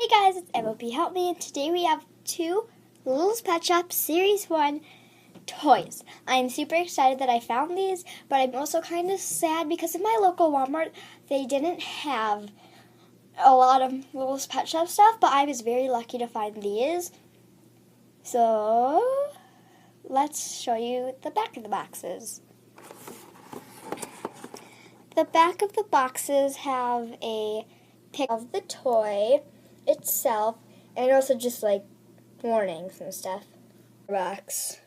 Hey guys, it's MLP Help Me, and today we have two Little's Pet Shop Series 1 toys. I'm super excited that I found these, but I'm also kind of sad because in my local Walmart, they didn't have a lot of Little's Pet Shop stuff, but I was very lucky to find these. So, let's show you the back of the boxes. The back of the boxes have a picture of the toy itself, and also just like warnings and stuff. Box.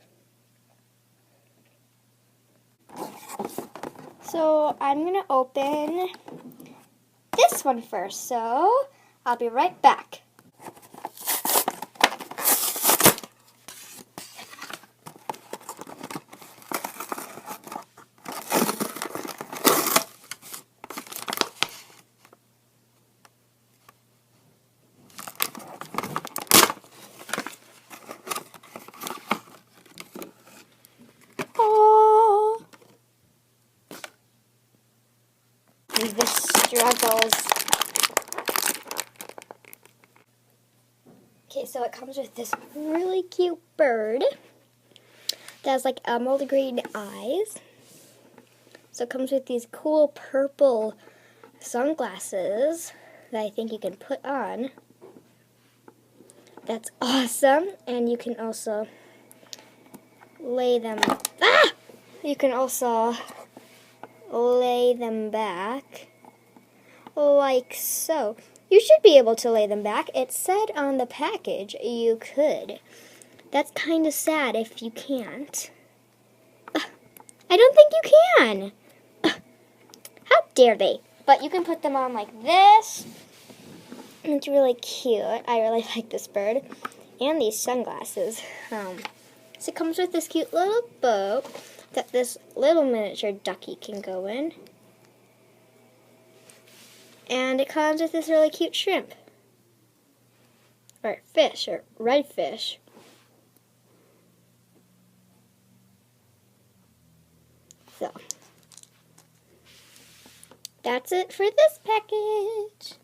So I'm gonna open this one first, so I'll be right back. The struggles. Okay, so it comes with this really cute bird that has like emerald green eyes. So it comes with these cool purple sunglasses that I think you can put on. That's awesome. And you can also lay them. You can also lay them back like so. You should be able to lay them back. It said on the package you could. That's kind of sad if you can't. I don't think you can. How dare they? But you can put them on like this. It's really cute. I really like this bird. And these sunglasses. So it comes with this cute little boat that this little miniature ducky can go in. And it comes with this really cute shrimp. Or fish, or red fish. So, that's it for this package.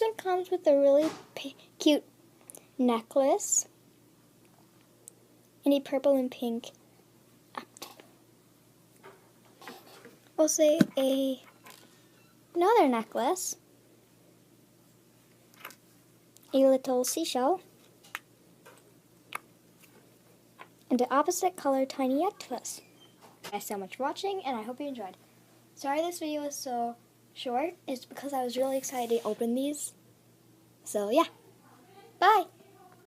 It comes with a really cute necklace. And a purple and pink octopus. Also another necklace. A little seashell. And the opposite color tiny octopus. Thank you guys so much for watching, and I hope you enjoyed. Sorry this video is so short. It's because I was really excited to open these. So yeah. Bye!